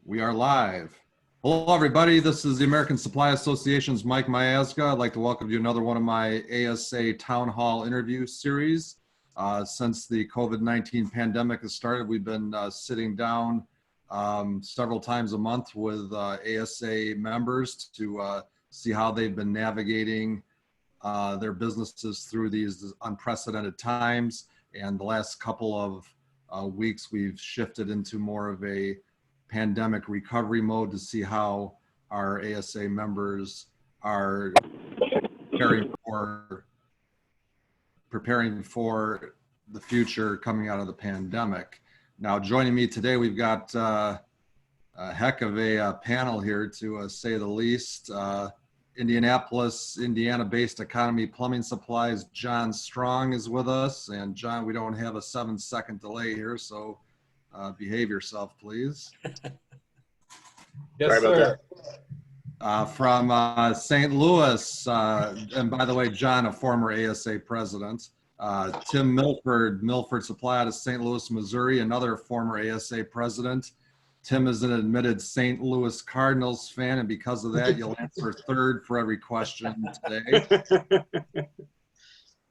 We are live. Hello, everybody. This is the American Supply Association's Mike Miazga. I'd like to welcome you to another one of my ASA Town Hall interview series. Since the COVID-19 pandemic has started, we've been sitting down several times a month with ASA members to see how they've been navigating their businesses through these unprecedented times. And the last couple of weeks, we've shifted into more of a pandemic recovery mode to see how our ASA members are preparing for the future coming out of the pandemic. Now, joining me today, we've got a heck of a panel here, to say the least. Indianapolis, Indiana-based Economy Plumbing Supplies, John Strong is with us. And John, we don't have a 7-second delay here, so behave yourself, please. Yes, sir. From St. Louis, and by the way, John, a former ASA president. Tim Milford, Milford Supply out of St. Louis, Missouri, another former ASA president. Tim is an admitted St. Louis Cardinals fan, and because of that, you'll answer third for every question today.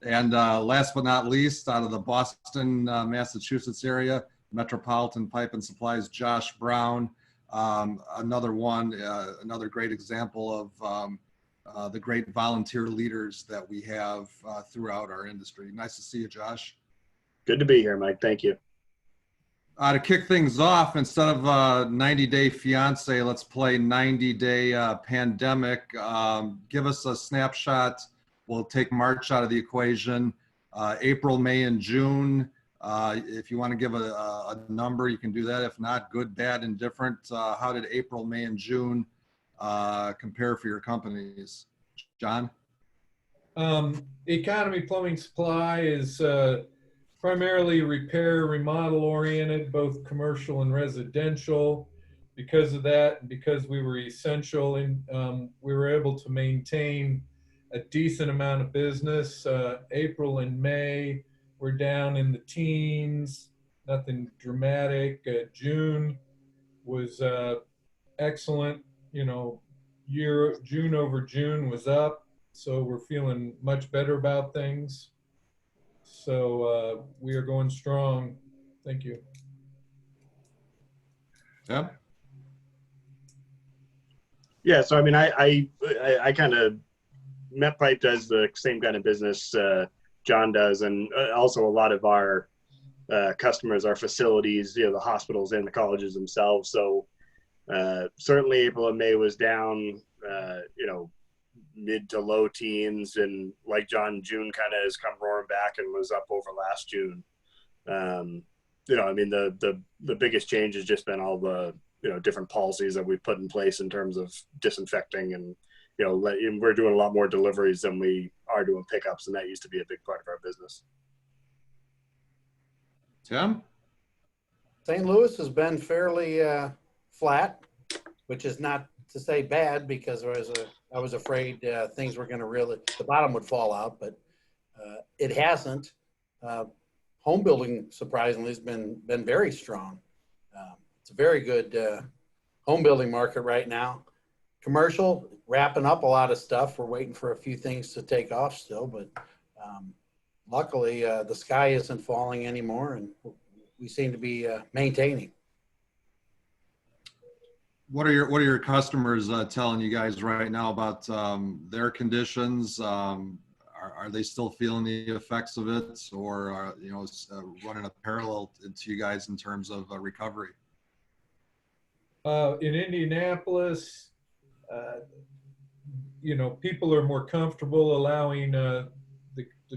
And last but not least, out of the Boston, Massachusetts area, Metropolitan Pipe and Supplies, Josh Brown, another great example of the great volunteer leaders that we have throughout our industry. Nice to see you, Josh. Good to be here, Mike. Thank you. To kick things off, instead of 90-day fiance, let's play 90-day pandemic. Give us a snapshot. We'll take March out of the equation. April, May, and June. If you want to give a number, you can do that. If not, good, bad, indifferent. How did April, May, and June compare for your companies? John? Economy Plumbing Supply is primarily repair, remodel oriented, both commercial and residential. Because of that, and because we were essential, and we were able to maintain a decent amount of business. April and May, we're down in the teens, nothing dramatic. June was excellent. You know, June over June was up, so we're feeling much better about things. So we are going strong. Thank you. Yeah. Yeah. So I mean, I kind of MetPipe does the same kind of business John does, and also a lot of our customers are facilities, you know, the hospitals and the colleges themselves. So certainly April and May was down, you know, mid to low teens, and like John, June kind of has come roaring back and was up over last June. You know, I mean, the biggest change has just been all the, you know, different policies that we've put in place in terms of disinfecting, and you know, we're doing a lot more deliveries than we are doing pickups, and that used to be a big part of our business. Tim? St. Louis has been fairly flat, which is not to say bad, because I was afraid things were going to the bottom would fall out, but it hasn't. Home building, surprisingly, has been very strong. It's a very good home building market right now. Commercial, wrapping up a lot of stuff. We're waiting for a few things to take off still, but luckily the sky isn't falling anymore, and we seem to be maintaining. What are your customers telling you guys right now about their conditions? Are they still feeling the effects of it, or are, you know, running a parallel to you guys in terms of recovery? In Indianapolis, you know, people are more comfortable allowing the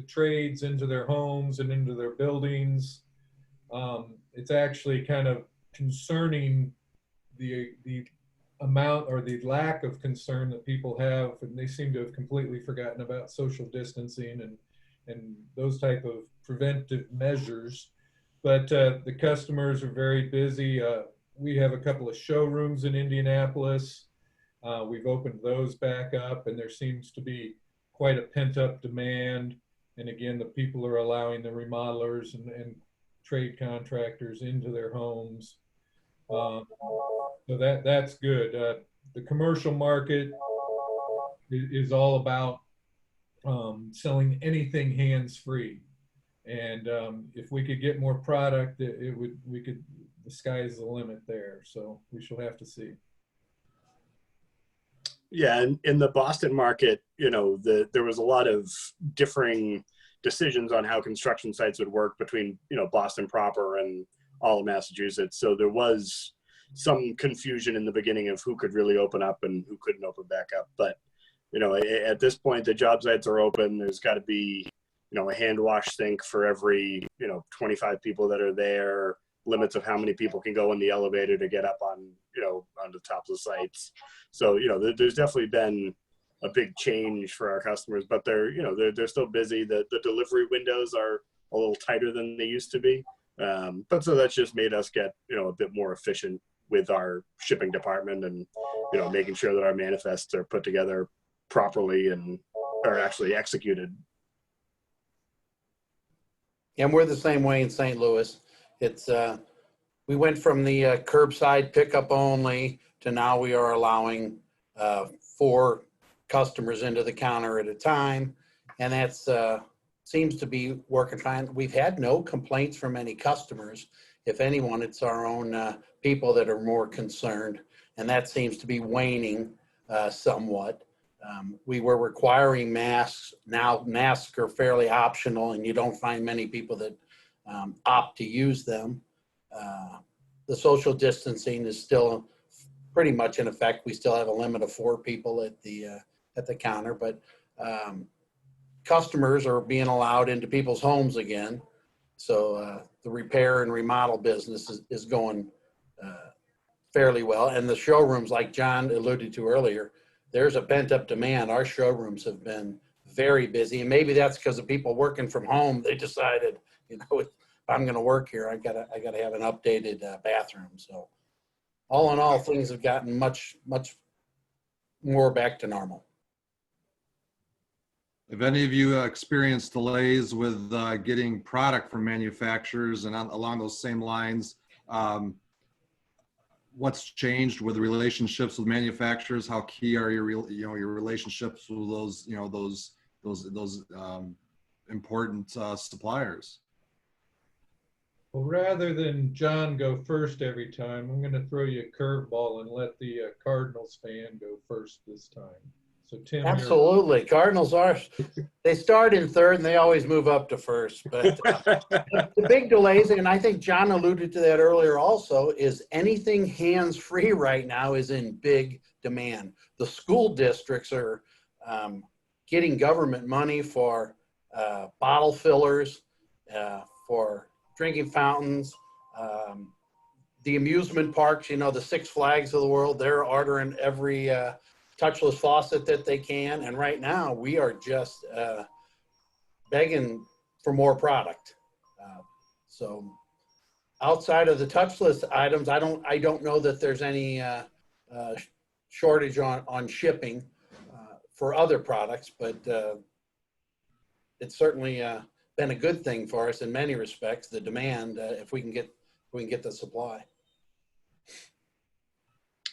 trades into their homes and into their buildings. It's actually kind of concerning the amount or the lack of concern that people have, and they seem to have completely forgotten about social distancing and those type of preventive measures. But the customers are very busy. We have a couple of showrooms in Indianapolis. We've opened those back up, and there seems to be quite a pent-up demand. And again, the people are allowing the remodelers and trade contractors into their homes. So that's good. The commercial market is all about selling anything hands-free. And if we could get more product, the sky is the limit there. So we shall have to see. Yeah, and in the Boston market, there was a lot of differing decisions on how construction sites would work between, Boston proper and all of Massachusetts. So there was some confusion in the beginning of who could really open up and who couldn't open back up. But, at this point, the job sites are open. There's got to be, a hand wash sink for every, 25 people that are there, limits of how many people can go in the elevator to get up on, on the tops of sites. So, there's definitely been a big change for our customers, but they're still busy. The delivery windows are a little tighter than they used to be. But so that's just made us get, a bit more efficient with our shipping department and, making sure that our manifests are put together properly and are actually executed. And we're the same way in St. Louis. It's we went from the curbside pickup only to now we are allowing 4 customers into the counter at a time, and that's seems to be working fine. We've had no complaints from any customers. If anyone, it's our own people that are more concerned, and that seems to be waning somewhat. We were requiring masks. Now masks are fairly optional, and you don't find many people that opt to use them. The social distancing is still pretty much in effect. We still have a limit of 4 people at the counter, but customers are being allowed into people's homes again. So the repair and remodel business is going fairly well. And the showrooms, like John alluded to earlier, there's a pent-up demand. Our showrooms have been very busy, and maybe that's because of people working from home. They decided, if I'm going to work here, I gotta have an updated bathroom. So, all in all, things have gotten much more back to normal. Have any of you experienced delays with getting product from manufacturers? And along those same lines, what's changed with relationships with manufacturers? How key are your relationships with those important suppliers? Well, rather than John go first every time, I'm going to throw you a curveball and let the Cardinals fan go first this time. So Tim, absolutely. Cardinals they start in third and they always move up to first. But the big delays, and I think John alluded to that earlier also, is anything hands-free right now is in big demand. The school districts are getting government money for bottle fillers, for drinking fountains, the amusement parks, the Six Flags of the world, they're ordering every touchless faucet that they can. And right now we are just begging for more product. So outside of the touchless items, I don't know that there's any shortage on shipping for other products, but it's certainly been a good thing for us in many respects, the demand, if we can get the supply.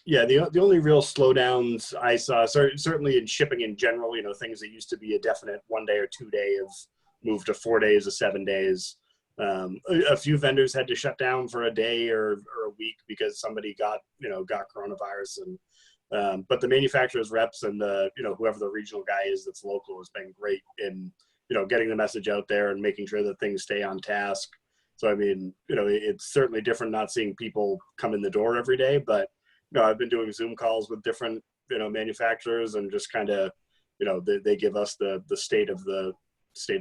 Yeah, the only real slowdowns I saw, certainly in shipping in general, things that used to be a definite 1 day or 2 day have moved to 4 days or 7 days. A few vendors had to shut down for a day or a week because somebody got coronavirus, and but the manufacturers reps and whoever the regional guy is that's local has been great in getting the message out there and making sure that things stay on task. So I mean, it's certainly different not seeing people come in the door every day, but I've been doing Zoom calls with different, manufacturers, and just kind of, they give us the state of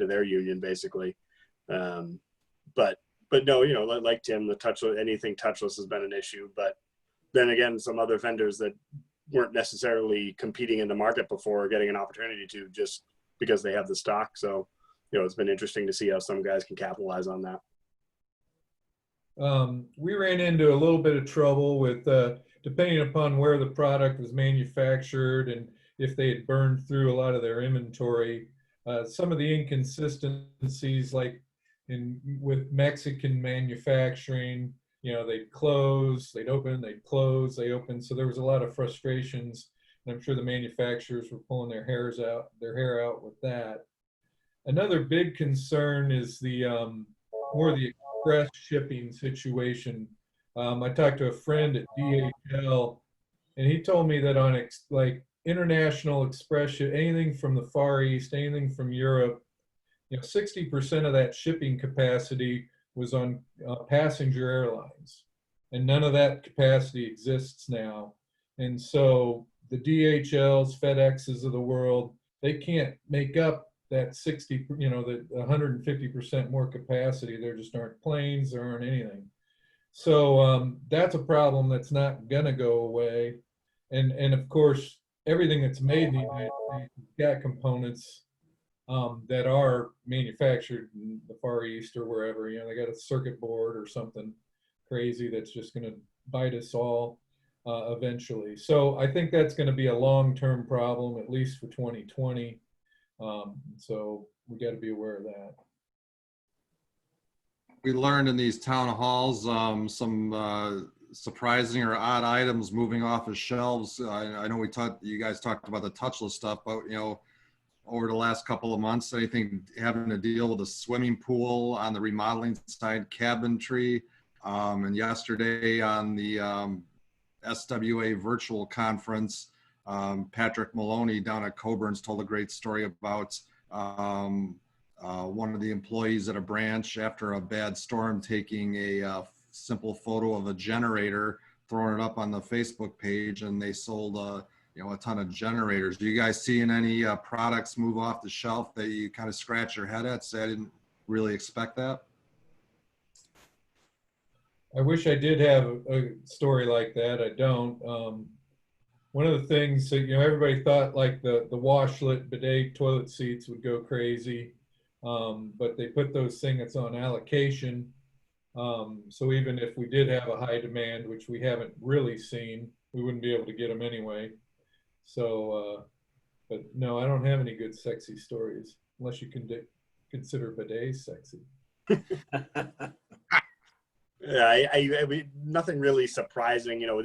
their union basically. But no, like Tim, anything touchless has been an issue. But then again, some other vendors that weren't necessarily competing in the market before are getting an opportunity to, just because they have the stock. So, it's been interesting to see how some guys can capitalize on that. We ran into a little bit of trouble with, depending upon where the product was manufactured and if they had burned through a lot of their inventory, some of the inconsistencies, like with Mexican manufacturing, you know, they'd close, they'd open, they'd close, they open. So there was a lot of frustrations, and I'm sure the manufacturers were pulling their hair out with that. Another big concern is the more the express shipping situation. I talked to a friend at DHL, and he told me that on like international express, anything from the Far East, anything from Europe, you know, 60% of that shipping capacity was on passenger airlines, and none of that capacity exists now. And so the DHLs, FedExes of the world, they can't make up that 60, you know, the 150% more capacity. There just aren't planes, there aren't anything. So that's a problem that's not gonna go away. And of course, everything that's made in the United States has got components that are manufactured in the Far East or wherever. You know, they got a circuit board or something crazy that's just going to bite us all eventually. So I think that's going to be a long-term problem, at least for 2020. So we got to be aware of that. We learned in these town halls some surprising or odd items moving off of shelves. I know you guys talked about the touchless stuff, but you know, over the last couple of months, anything having to deal with a swimming pool on the remodeling side, cabinetry, and yesterday on the SWA virtual conference, Patrick Maloney down at Coburn's told a great story about one of the employees at a branch after a bad storm taking a simple photo of a generator, throwing it up on the Facebook page, and they sold you know, a ton of generators. Do you guys seeing any products move off the shelf that you kind of scratch your head at? Say, I didn't really expect that. I wish I did have a story like that. I don't. One of the things that, you know, everybody thought like the washlet bidet toilet seats would go crazy, but they put those things on allocation. So even if we did have a high demand, which we haven't really seen, we wouldn't be able to get them anyway. So, but no, I don't have any good sexy stories, unless you can consider bidets sexy. Yeah, nothing really surprising. You know,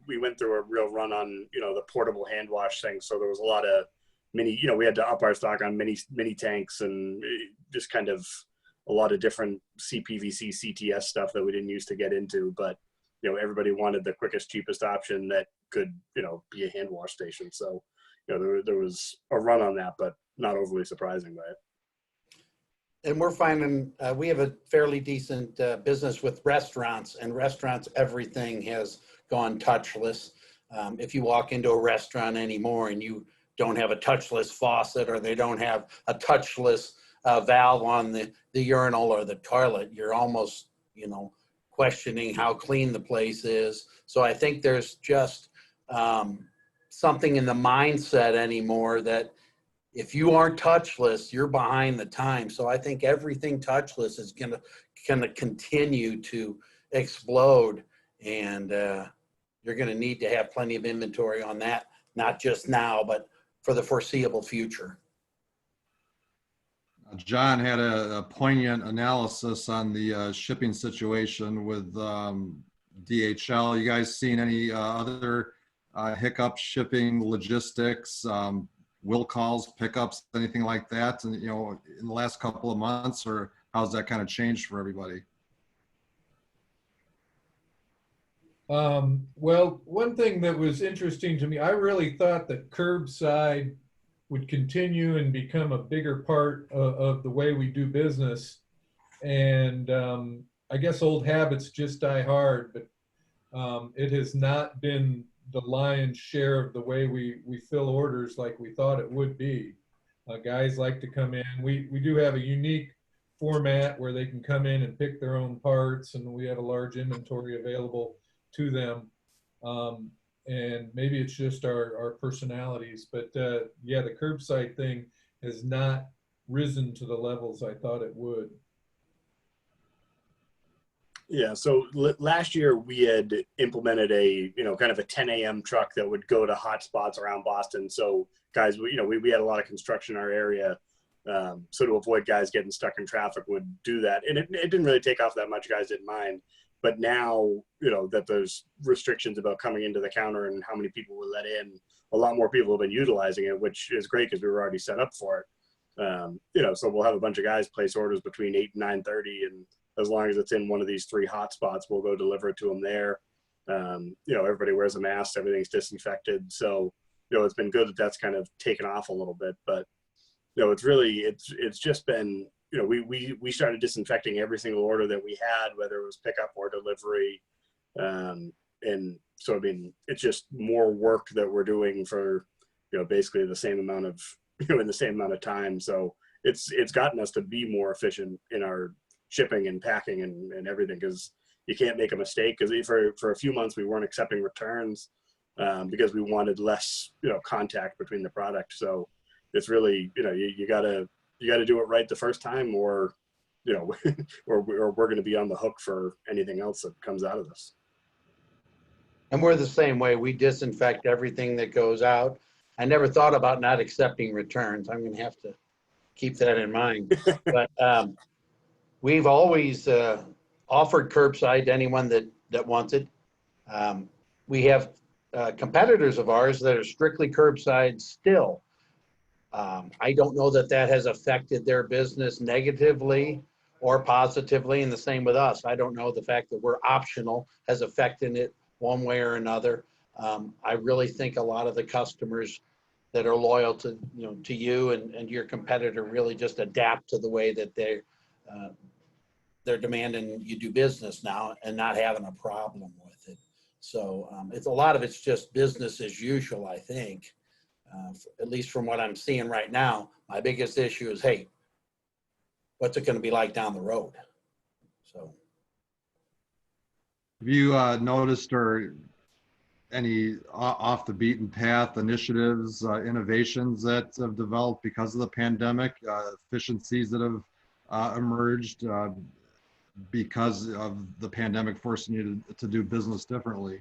we went through a real run on, you know, the portable hand wash thing. So there was a lot of mini, you know, we had to up our stock on mini tanks and just kind of a lot of different CPVC, CTS stuff that we didn't used to get into. But, you know, everybody wanted the quickest, cheapest option that could, you know, be a hand wash station. So, you know, there was a run on that, but not overly surprising by it. And we're finding we have a fairly decent business with restaurants, and restaurants, everything has gone touchless. If you walk into a restaurant anymore and you don't have a touchless faucet, or they don't have a touchless valve on the urinal or the toilet, you're almost, you know, questioning how clean the place is. So I think there's just something in the mindset anymore that if you aren't touchless, you're behind the time. So I think everything touchless is gonna continue to explode, and you're gonna need to have plenty of inventory on that, not just now, but for the foreseeable future. John had a poignant analysis on the shipping situation with DHL. You guys seen any other hiccups, shipping, logistics, will calls, pickups, anything like that, and, you know, in the last couple of months, or how's that kind of changed for everybody? Well, one thing that was interesting to me, I really thought that curbside would continue and become a bigger part of the way we do business. And I guess old habits just die hard, but it has not been the lion's share of the way we fill orders like we thought it would be. Guys like to come in. We do have a unique format where they can come in and pick their own parts, and we have a large inventory available to them. And maybe it's just our personalities, but yeah, the curbside thing has not risen to the levels I thought it would. Yeah, so last year we had implemented a, you know, kind of a 10 a.m. truck that would go to hot spots around Boston. So guys, you know, we had a lot of construction in our area. So to avoid guys getting stuck in traffic, would do that. And it didn't really take off that much. Guys didn't mind. But now, that there's restrictions about coming into the counter and how many people will let in, a lot more people have been utilizing it, which is great because we were already set up for it. So we'll have a bunch of guys place orders between 8 and 9:30, and as long as it's in one of these 3 hot spots, we'll go deliver it to them there. Everybody wears a mask, everything's disinfected. So, it's been good that that's kind of taken off a little bit, but, it's really, it's just been, we started disinfecting every single order that we had, whether it was pickup or delivery. And so, I mean, it's just more work that we're doing for, basically the same amount of, in the same amount of time. So it's gotten us to be more efficient in our shipping and packing and everything, because you can't make a mistake. Because for a few months we weren't accepting returns because we wanted less, contact between the product. So it's really, you gotta do it right the first time, or or we're going to be on the hook for anything else that comes out of this. And we're the same way. We disinfect everything that goes out. I never thought about not accepting returns. I'm going to have to keep that in mind. But we've always offered curbside to anyone that wants it. We have competitors of ours that are strictly curbside still. I don't know that has affected their business negatively or positively, and the same with us. I don't know the fact that we're optional has affected it one way or another. I really think a lot of the customers that are loyal to you and your competitor really just adapt to the way that they're demanding you do business now and not having a problem with it. So it's a lot of it's just business as usual, I think. At least from what I'm seeing right now, my biggest issue is, hey, what's it going to be like down the road? So, have you noticed or any off the beaten path initiatives, innovations that have developed because of the pandemic, efficiencies that have emerged because of the pandemic forcing you to do business differently?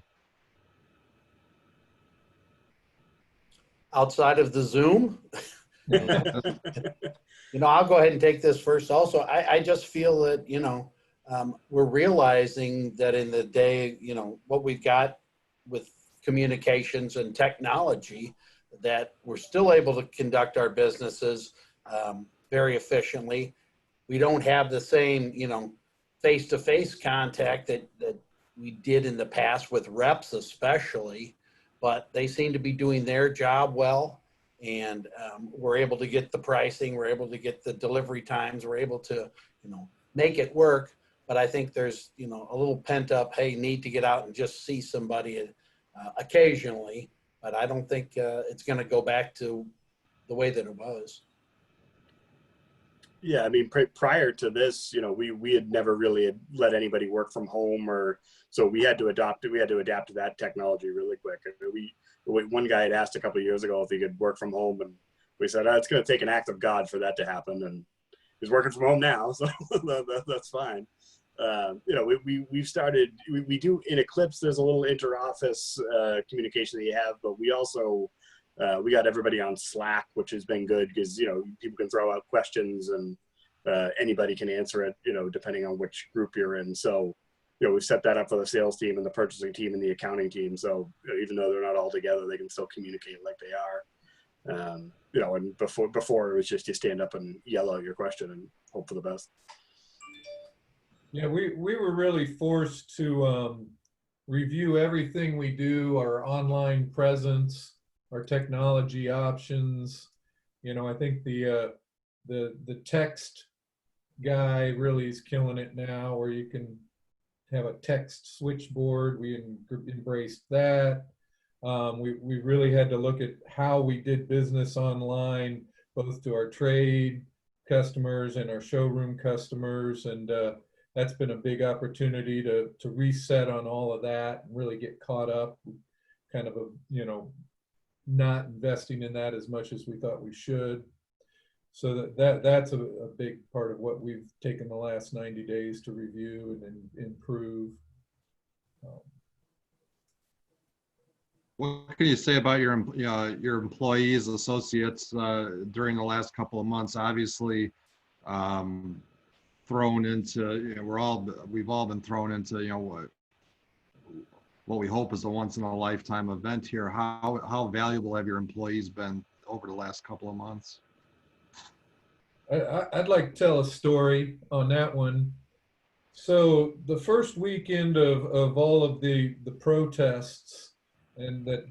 outside of the Zoom, I'll go ahead and take this first. Also, I just feel that, we're realizing that in the day, what we've got with communications and technology, that we're still able to conduct our businesses very efficiently. We don't have the same, face-to-face contact that we did in the past with reps especially, but they seem to be doing their job well. And we're able to get the pricing, we're able to get the delivery times, we're able to, make it work. But I think there's, a little pent up, hey, need to get out and just see somebody occasionally. But I don't think it's going to go back to the way that it was. Yeah, I mean, prior to this, we had never really let anybody work from home, so we had to adapt to that technology really quick. One guy had asked a couple of years ago if he could work from home, and we said, it's going to take an act of God for that to happen. And he's working from home now, so that's fine. We've started, we do in Eclipse, there's a little inter-office communication that you have, but we also, we got everybody on Slack, which has been good because, people can throw out questions and anybody can answer it, depending on which group you're in. So, we set that up for the sales team and the purchasing team and the accounting team. So even though they're not all together, they can still communicate like they are. And before it was just you stand up and yell out your question and hope for the best. Yeah, we were really forced to review everything we do, our online presence, our technology options. I think the text guy really is killing it now, where you can have a text switchboard. We embraced that. We really had to look at how we did business online, both to our trade customers and our showroom customers. And that's been a big opportunity to reset on all of that and really get caught up. Kind of not investing in that as much as we thought we should. So that's a big part of what we've taken the last 90 days to review and improve. What can you say about your employees, associates during the last couple of months? Obviously, thrown into, we've all been thrown into, what we hope is a once in a lifetime event here. How valuable have your employees been over the last couple of months? I'd like to tell a story on that one. So the first weekend of all of the protests, and that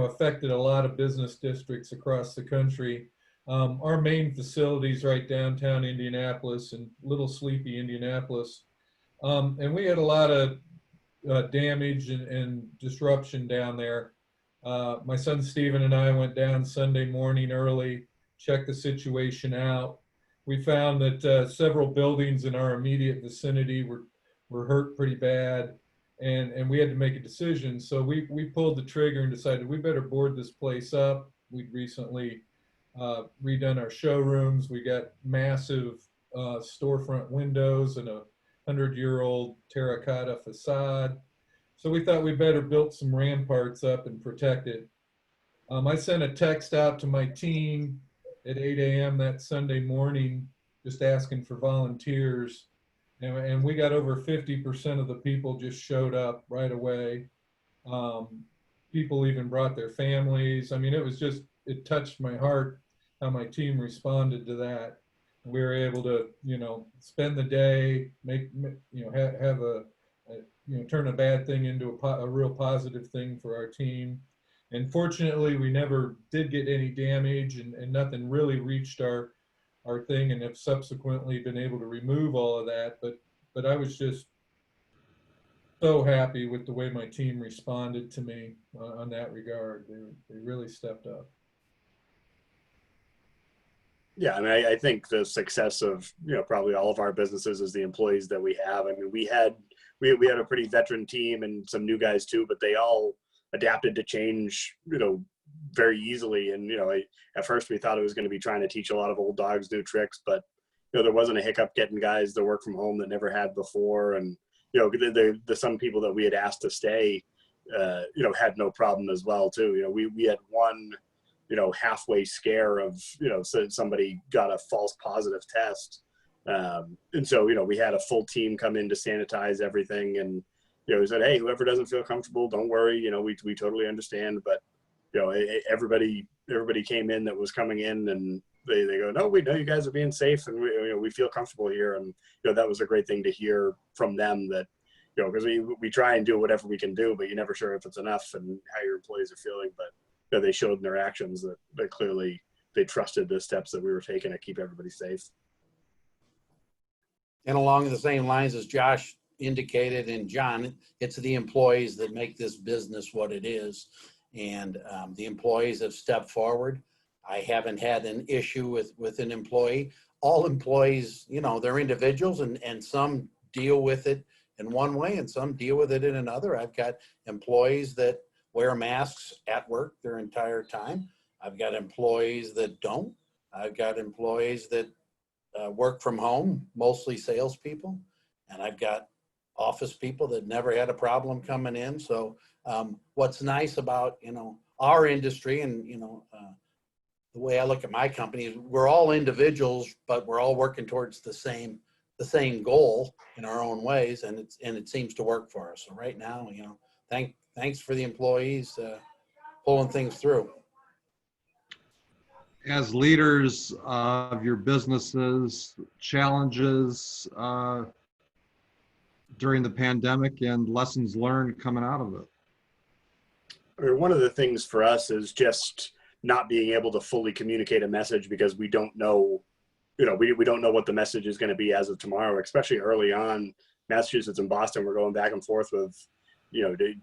affected a lot of business districts across the country, our main facilities right downtown Indianapolis and little sleepy Indianapolis, and we had a lot of damage and disruption down there. My son Stephen and I went down Sunday morning early, checked the situation out. We found that several buildings in our immediate vicinity were hurt pretty bad, and we had to make a decision. So we pulled the trigger and decided we better board this place up. We'd recently redone our showrooms. We got massive storefront windows and a 100-year-old terracotta facade. So we thought we better build some ramparts up and protect it. I sent a text out to my team at 8 a.m. that Sunday morning, just asking for volunteers. And we got over 50% of the people just showed up right away. People even brought their families. I mean, it touched my heart how my team responded to that. We were able to, spend the day, have turn a bad thing into a real positive thing for our team. And fortunately, we never did get any damage, and nothing really reached our thing, and have subsequently been able to remove all of that. But I was just so happy with the way my team responded to me on that regard. They really stepped up. Yeah, I mean, I think the success of probably all of our businesses is the employees that we have. I mean, we had a pretty veteran team and some new guys too, but they all adapted to change, very easily. And at first we thought it was going to be trying to teach a lot of old dogs new tricks, but there wasn't a hiccup getting guys to work from home that never had before. And the some people that we had asked to stay, had no problem as well too. We had one halfway scare of, somebody got a false positive test. And so, we had a full team come in to sanitize everything. And, we said, hey, whoever doesn't feel comfortable, don't worry. We totally understand. But, everybody came in that was coming in, and they go, no, we know you guys are being safe, and we feel comfortable here. And, that was a great thing to hear from them, that, because we try and do whatever we can do, but you're never sure if it's enough and how your employees are feeling. But they showed in their actions that clearly they trusted the steps that we were taking to keep everybody safe. And along the same lines as Josh indicated, and John, it's the employees that make this business what it is. And the employees have stepped forward. I haven't had an issue with an employee. All employees, they're individuals, and some deal with it in one way and some deal with it in another. I've got employees that wear masks at work their entire time. I've got employees that don't. I've got employees that work from home, mostly salespeople. And I've got office people that never had a problem coming in. So what's nice about, our industry and, the way I look at my company is we're all individuals, but we're all working towards the same goal in our own ways. And it seems to work for us. So right now, thanks for the employees pulling things through. As leaders of your businesses, challenges during the pandemic and lessons learned coming out of it? One of the things for us is just not being able to fully communicate a message because we don't know, we don't know what the message is going to be as of tomorrow, especially early on. Massachusetts and Boston were going back and forth with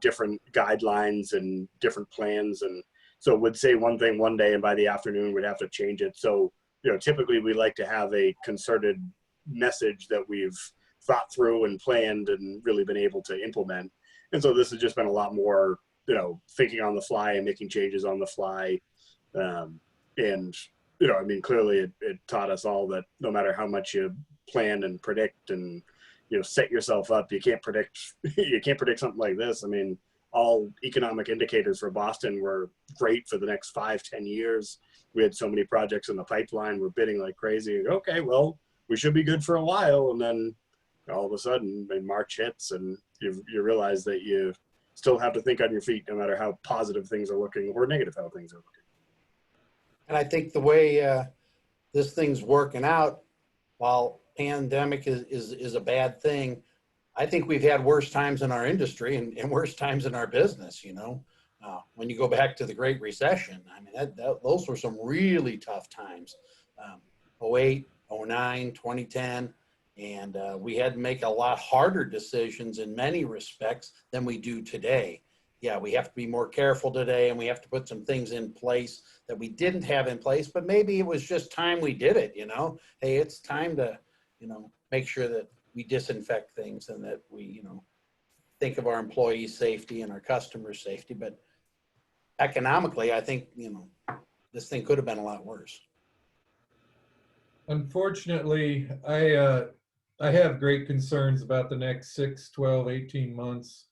different guidelines and different plans. And so would say one thing one day, and by the afternoon we'd have to change it. So, typically we like to have a concerted message that we've thought through and planned and really been able to implement. And so this has just been a lot more, thinking on the fly and making changes on the fly. And, clearly it taught us all that no matter how much you plan and predict and, set yourself up, you can't predict something like this. I mean, all economic indicators for Boston were great for the next 5-10 years. We had so many projects in the pipeline. We're bidding like crazy. Okay, well, we should be good for a while. And then all of a sudden, March hits, and you realize that you still have to think on your feet, no matter how positive things are looking or negative how things are looking. And I think the way this thing's working out, while pandemic is a bad thing, I think we've had worse times in our industry and worse times in our business, you know. When you go back to the Great Recession, I mean, those were some really tough times. 08, 09, 2010, and we had to make a lot harder decisions in many respects than we do today. Yeah, we have to be more careful today, and we have to put some things in place that we didn't have in place, but maybe it was just time we did it, you know. Hey, it's time to, you know, make sure that we disinfect things and that we, you know, think of our employees' safety and our customers' safety. But economically, I think, you know, this thing could have been a lot worse. Unfortunately, I have great concerns about the next 6, 12, 18 months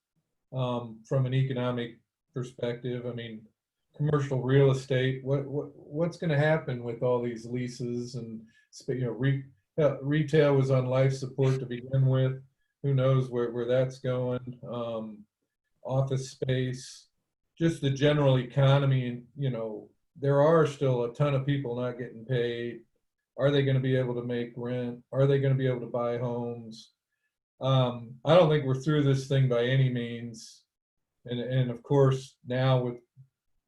from an economic perspective. I mean, commercial real estate, what's going to happen with all these leases? And, you know, retail was on life support to begin with. Who knows where that's going? Office space, just the general economy. And, you know, there are still a ton of people not getting paid. Are they going to be able to make rent? Are they going to be able to buy homes? I don't think we're through this thing by any means. And of course, now with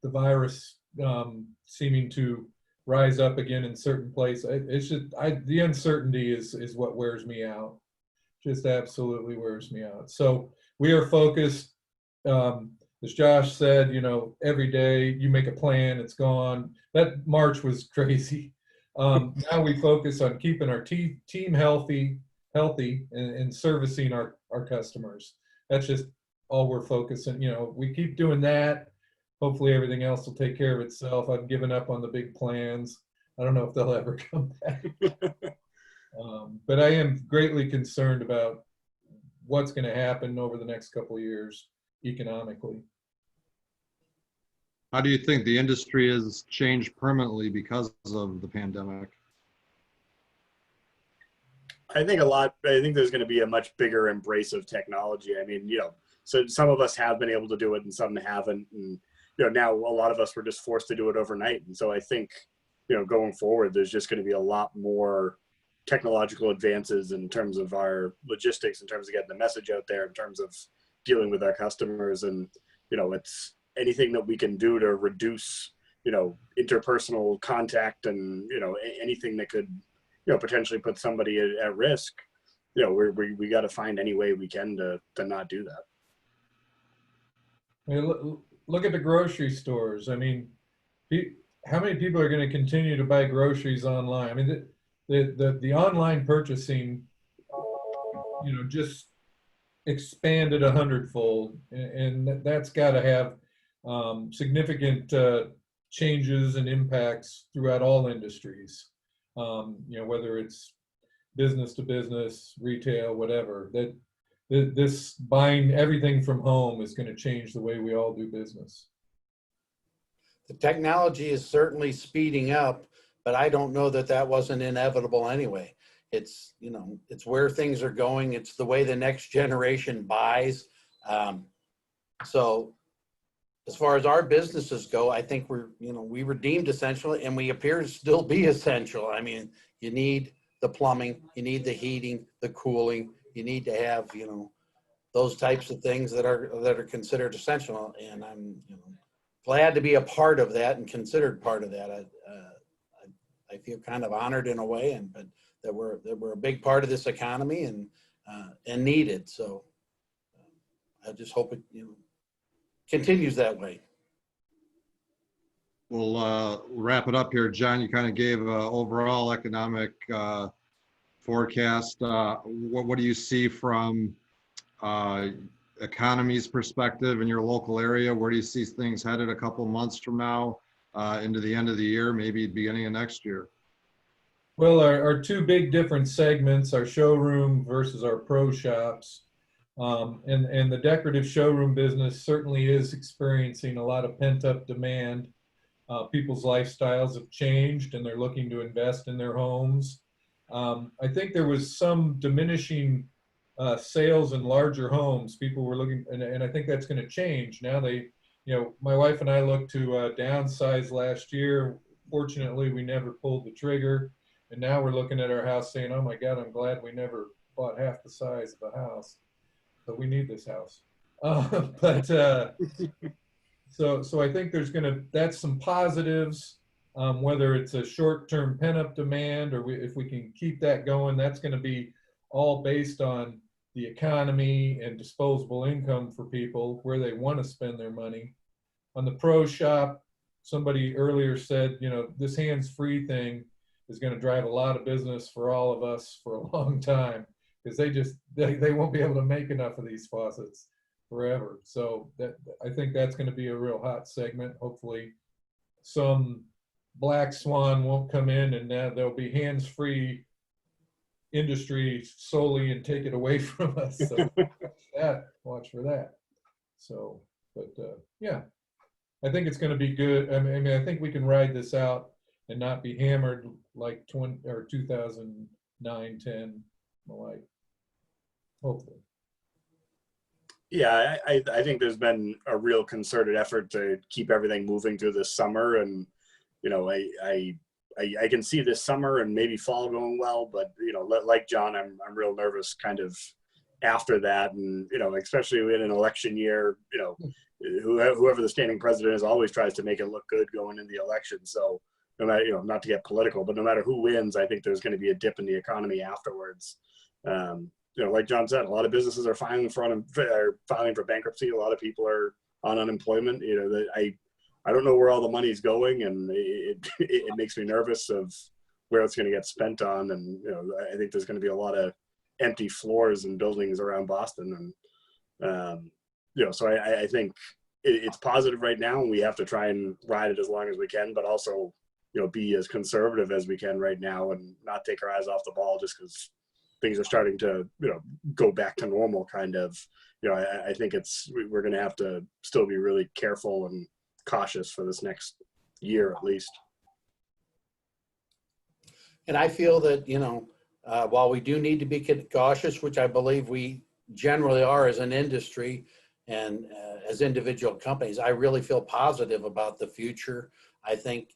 the virus seeming to rise up again in certain places, it's just, the uncertainty is what wears me out. Just absolutely wears me out. So we are focused, as Josh said, you know, every day you make a plan, it's gone. That March was crazy. Now we focus on keeping our team healthy and servicing our customers. That's just all we're focusing. You know, we keep doing that. Hopefully everything else will take care of itself. I've given up on the big plans. I don't know if they'll ever come back. But I am greatly concerned about what's going to happen over the next couple of years economically. How do you think the industry has changed permanently because of the pandemic? I think there's going to be a much bigger embrace of technology. I mean, you know, so some of us have been able to do it and some haven't. And, you know, now a lot of us were just forced to do it overnight. And so I think, you know, going forward, there's just going to be a lot more technological advances in terms of our logistics, in terms of getting the message out there, in terms of dealing with our customers. And, you know, it's anything that we can do to reduce, you know, interpersonal contact and, you know, anything that could, you know, potentially put somebody at risk. You know, we got to find any way we can to not do that. I mean, look at the grocery stores. I mean, how many people are going to continue to buy groceries online? I mean, the online purchasing, you know, just expanded 100-fold, and that's got to have significant changes and impacts throughout all industries. You know, whether it's business to business, retail, whatever, that this buying everything from home is going to change the way we all do business. The technology is certainly speeding up, but I don't know that that wasn't inevitable anyway. It's, you know, it's where things are going. It's the way the next generation buys. So as far as our businesses go, I think we were deemed essential, and we appear to still be essential. I mean, you need the plumbing, you need the heating, the cooling, you need to have, you know, those types of things that are considered essential. And I'm, you know, glad to be a part of that and considered part of that. I feel kind of honored in a way, and but that we're a big part of this economy and needed. So I just hope it, you know, continues that way. We'll wrap it up here. John, you kind of gave an overall economic forecast. What do you see from economy's perspective in your local area? Where do you see things headed a couple months from now into the end of the year, maybe beginning of next year? Well, our two big different segments, our showroom versus our pro shops. And the decorative showroom business certainly is experiencing a lot of pent-up demand. People's lifestyles have changed and they're looking to invest in their homes. I think there was some diminishing sales in larger homes. People were looking, and I think that's going to change. Now my wife and I looked to downsize last year. Fortunately, we never pulled the trigger. And now we're looking at our house saying, oh my God, I'm glad we never bought half the size of a house. But we need this house. So I think that's some positives. Whether it's a short-term pent-up demand or if we can keep that going, that's going to be all based on the economy and disposable income for people, where they want to spend their money. On the pro shop, somebody earlier said, this hands-free thing is going to drive a lot of business for all of us for a long time, because they won't be able to make enough of these faucets forever. So I think that's going to be a real hot segment. Hopefully some black swan won't come in and there'll be hands-free industry solely and take it away from us. So watch for that. So, yeah, I think it's going to be good. I mean, I think we can ride this out and not be hammered like 2009, 10, like, hopefully. Yeah, I think there's been a real concerted effort to keep everything moving through this summer, and I can see this summer and maybe fall going well, but like John, I'm real nervous kind of after that, and especially in an election year, whoever the standing president is always tries to make it look good going in the election. So no matter, not to get political, but no matter who wins, I think there's going to be a dip in the economy afterwards. Like John said, a lot of businesses are filing for bankruptcy. A lot of people are on unemployment. I don't know where all the money's going, and it makes me nervous of where it's going to get spent on. And I think there's going to be a lot of empty floors and buildings around Boston. And so I think it's positive right now, and we have to try and ride it as long as we can, but also be as conservative as we can right now and not take our eyes off the ball just because things are starting to go back to normal kind of. I think we're going to have to still be really careful and cautious for this next year at least. And I feel that while we do need to be cautious, which I believe we generally are as an industry and as individual companies, I really feel positive about the future. I think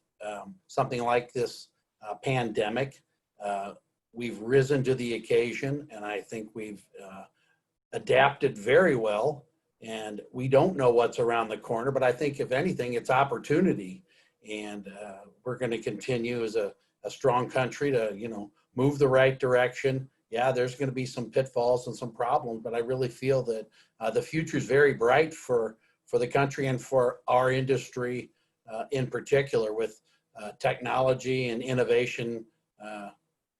something like this pandemic, we've risen to the occasion, and I think we've adapted very well. And we don't know what's around the corner, but I think if anything, it's opportunity. And we're going to continue as a strong country to, move the right direction. Yeah, there's going to be some pitfalls and some problems, but I really feel that the future is very bright for the country and for our industry in particular, with technology and innovation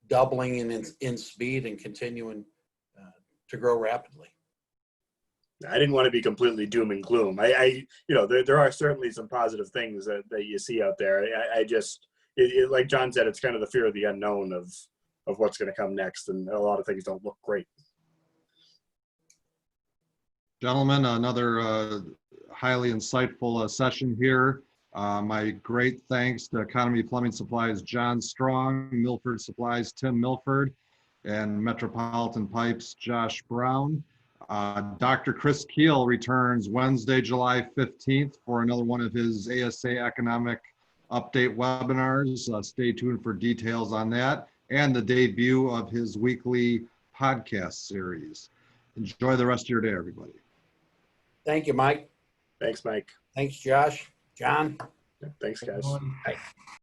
doubling in speed and continuing to grow rapidly. I didn't want to be completely doom and gloom. There are certainly some positive things that you see out there. Like John said, it's kind of the fear of the unknown of what's going to come next, and a lot of things don't look great. Gentlemen, another highly insightful session here. My great thanks to Economy Plumbing Supplies, John Strong, Milford Supplies, Tim Milford, and Metropolitan Pipes, Josh Brown. Dr. Chris Keel returns Wednesday, July 15th for another one of his ASA Economic Update webinars. Stay tuned for details on that and the debut of his weekly podcast series. Enjoy the rest of your day, everybody. Thank you, Mike. Thanks, Mike. Thanks, Josh. John. Thanks, guys. Everyone.